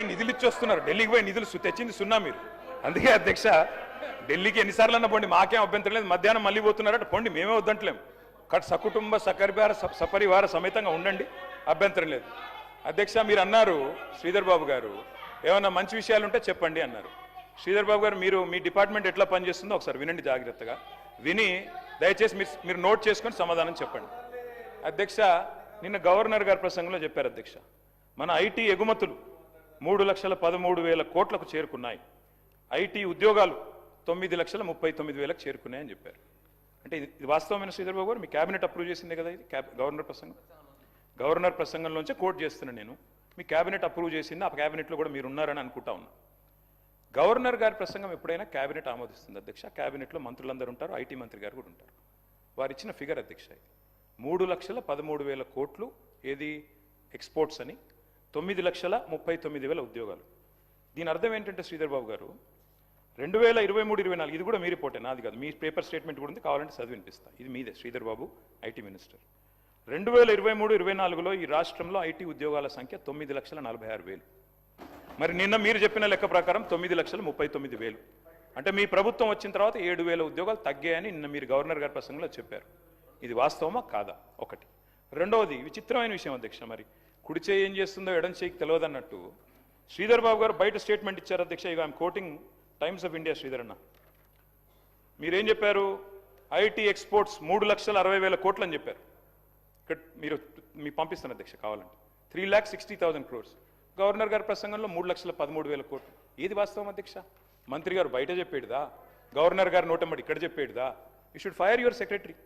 నిధులు ఇచ్చి వస్తున్నారు. ఢిల్లీకి పోయి నిధులు తెచ్చింది సున్నా మీరు. అందుకే అధ్యక్ష ఢిల్లీకి ఎన్నిసార్లు అన్న పోండి, మాకేం అభ్యంతరం లేదు. మధ్యాహ్నం మళ్ళీ పోతున్నారట, పోండి, మేమే వద్దంటలేము. సకుటుంబ సపరివార సమేతంగా ఉండండి, అభ్యంతరం లేదు. అధ్యక్ష మీరు అన్నారు శ్రీధర్ బాబు గారు ఏమన్నా మంచి విషయాలు ఉంటే చెప్పండి అన్నారు. శ్రీధర్ బాబు గారు మీరు మీ డిపార్ట్మెంట్ ఎట్లా పనిచేస్తుందో ఒకసారి వినండి జాగ్రత్తగా. విని దయచేసి మీరు నోట్ చేసుకొని సమాధానం చెప్పండి. అధ్యక్ష నిన్న గవర్నర్ గారి ప్రసంగంలో చెప్పారు అధ్యక్ష, మన ఐటీ ఎగుమతులు 3,13,000 కోట్లకు చేరుకున్నాయి, ఐటీ ఉద్యోగాలు 9,39,000 చేరుకున్నాయని చెప్పారు. అంటే ఇది వాస్తవమైన శ్రీధర్ బాబు గారు? మీ క్యాబినెట్ అప్రూవ్ చేసిందే కదా ఇది గవర్నర్ ప్రసంగం? గవర్నర్ ప్రసంగంలోంచే కోట్ చేస్తున్నాను నేను. మీ క్యాబినెట్ అప్రూవ్ చేసింది, ఆ క్యాబినెట్లో కూడా మీరు ఉన్నారని అనుకుంటా ఉన్నా. గవర్నర్ గారి ప్రసంగం ఎప్పుడైనా క్యాబినెట్ ఆమోదిస్తుంది అధ్యక్ష. క్యాబినెట్లో మంత్రులందరూ ఉంటారు, ఐటీ మంత్రి గారు కూడా ఉంటారు. వారు ఇచ్చిన ఫిగర్ అధ్యక్ష ఇది 3,13,000 కోట్లు ఏది ఎక్స్పోర్ట్స్ అని, 9,39,000 ఉద్యోగాలు. దీని అర్థం ఏంటంటే శ్రీధర్ బాబు గారు 2023-24 ఇది కూడా మీ రిపోర్టే, నాది కాదు, మీ పేపర్ స్టేట్మెంట్ కూడా ఉంది, కావాలంటే చదివి వినిపిస్తా. ఇది మీదే శ్రీధర్ బాబు ఐటీ మినిస్టర్. 2023-24లో ఈ రాష్ట్రంలో ఐటీ ఉద్యోగాల సంఖ్య 9,46,000. మరి నిన్న మీరు చెప్పిన లెక్క ప్రకారం 9,39,000. అంటే మీ ప్రభుత్వం వచ్చిన తర్వాత 7,000 ఉద్యోగాలు తగ్గాయని నిన్న మీరు గవర్నర్ గారి ప్రసంగంలో చెప్పారు. ఇది వాస్తవమా కాదా? ఒకటి. రెండవది విచిత్రమైన విషయం అధ్యక్ష, మరి కుడి చేయి ఏం చేస్తుందో ఎడం చేయికి తెలియదన్నట్టు శ్రీధర్ బాబు గారు బయట స్టేట్మెంట్ ఇచ్చారు అధ్యక్ష. ఇక I'm quoting times of India. Sridhar అన్న మీరేం చెప్పారు? ఐటీ ఎక్స్పోర్ట్స్ 3,60,000 కోట్లు అని చెప్పారు. ఇక్కడ మీకు పంపిస్తాను అధ్యక్ష కావాలంటే. 3,60,000 crores. గవర్నర్ గారి ప్రసంగంలో 3,13,000 కోట్లు. ఏది వాస్తవం అధ్యక్ష? మంత్రి గారు బయట చెప్పేడుదా, గవర్నర్ గారు నోటమ్మడి ఇక్కడ చెప్పేడుదా? You should fire your secretary.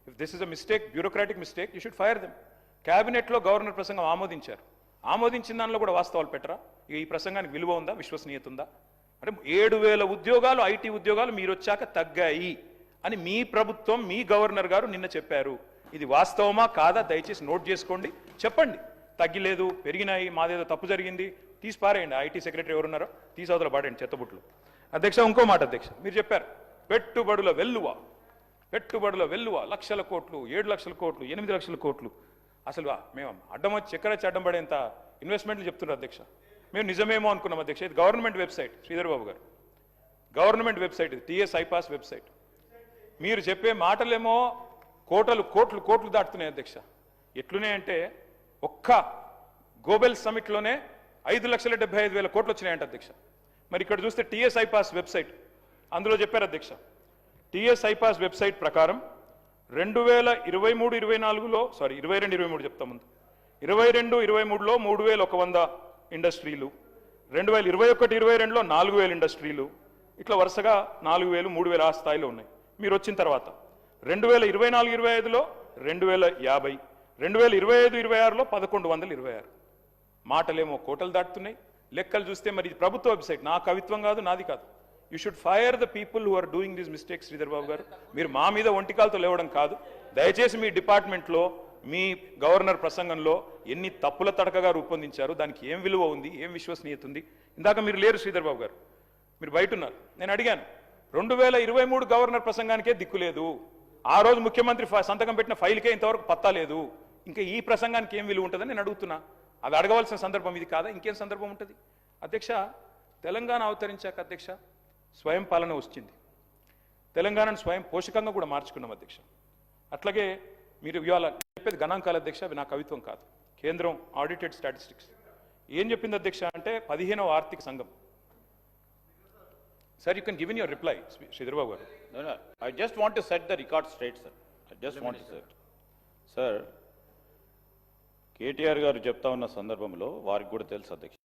If this is a mistake, bureaucratic mistake, you should fire them. క్యాబినెట్లో గవర్నర్ ప్రసంగం ఆమోదించారు, ఆమోదించిన దానిలో కూడా వాస్తవాలు పెట్టరా? ఈ ప్రసంగానికి విలువ ఉందా, విశ్వసనీయత ఉందా? అంటే 7,000 ఉద్యోగాలు ఐటీ ఉద్యోగాలు మీరు వచ్చాక తగ్గాయి అని మీ ప్రభుత్వం, మీ గవర్నర్ గారు నిన్న చెప్పారు. ఇది వాస్తవమా కాదా? దయచేసి నోట్ చేసుకోండి, చెప్పండి. తగ్గిలేదు, పెరిగినాయి, మాదేదో తప్పు జరిగింది, తీసి పారేయండి. ఐటీ సెక్రటరీ ఎవరున్నారో తీసి అవతల పాడేయండి చెత్తబుట్లు. అధ్యక్ష ఇంకో మాట అధ్యక్ష, మీరు చెప్పారు పెట్టుబడుల వెల్లువ 1,00,000 కోట్లు, 7,00,000 కోట్లు, 8,00,000 కోట్లు. అసలు మేము అడ్డం వచ్చి చక్కెర వచ్చి అడ్డం పడేంత ఇన్వెస్ట్మెంట్లు చెప్తున్నారు అధ్యక్ష. మేము నిజమేమో అనుకున్నాం అధ్యక్ష. ఇది గవర్నమెంట్ వెబ్సైట్ శ్రీధర్ బాబు గారు, గవర్నమెంట్ వెబ్సైట్ ఇది, టీఎస్ ఐపాస్ వెబ్సైట్. మీరు చెప్పే మాటలేమో కోట్లు దాటుతున్నాయి అధ్యక్ష. ఎట్లునే అంటే ఒక్క గ్లోబల్ సమిట్లోనే 5,75,000 కోట్లు వచ్చినాయంట అధ్యక్ష. మరి ఇక్కడ చూస్తే టీఎస్ ఐపాస్ వెబ్సైట్, అందులో చెప్పారు అధ్యక్ష, టీఎస్ ఐపాస్ వెబ్సైట్ ప్రకారం 2023-24లో 22-23 చెప్తా ముందు, 22-23లో 3,100 ఇండస్ట్రీలు, 2021-22లో 4,000 ఇండస్ట్రీలు, ఇట్లా వరుసగా 4,000, 3,000 ఆ స్థాయిలో ఉన్నాయి. మీరు వచ్చిన తర్వాత 2024-25లో 2,050, 2025-26లో 1,126. మాటలేమో కోటలు దాటుతున్నాయి, లెక్కలు చూస్తే మరి ఇది ప్రభుత్వ వెబ్సైట్, నా కవిత్వం కాదు, నాది కాదు. You should fire the people who are doing these mistakes. Sridhar Babu గారు మీరు మా మీద ఒంటికాలతో లేవడం కాదు. దయచేసి మీ డిపార్ట్మెంట్లో మీ గవర్నర్ ప్రసంగంలో ఎన్ని తప్పుల తడకగా రూపొందించారు, దానికి ఏం విలువ ఉంది, ఏం విశ్వసనీయత ఉంది? ఇందాక మీరు లేరు శ్రీధర్ బాబు గారు, మీరు బయట ఉన్నారు. నేను అడిగాను 2023 గవర్నర్ ప్రసంగానికే దిక్కులేదు, ఆ రోజు ముఖ్యమంత్రి సంతకం పెట్టిన ఫైల్కే ఇంతవరకు పత్తా లేదు, ఇంకా ఈ ప్రసంగానికి ఏం విలువ ఉంటుందని నేను అడుగుతున్నా. అది అడగవలసిన సందర్భం ఇది కాదా? ఇంకేం సందర్భం ఉంటుంది అధ్యక్ష? తెలంగాణ అవతరించాక అధ్యక్ష స్వయం పాలన వచ్చింది, తెలంగాణను స్వయం పోషకంగా కూడా మార్చుకున్నాం అధ్యక్ష. అట్లాగే మీరు ఇవాళ చెప్పేది గణాంకాలు అధ్యక్ష, అవి నా కవిత్వం కాదు. కేంద్రం ఆడిటెడ్ స్టాటిస్టిక్స్ ఏం చెప్పింది అధ్యక్ష అంటే 15వ ఆర్థిక సంఘం. Sir you can give in your reply Sridhar Babu గారు. I just want to set the record straight, sir. I just want to set. Sir, KTR గారు చెప్తా ఉన్న సందర్భంలో వారికి కూడా తెలుసు అధ్యక్ష,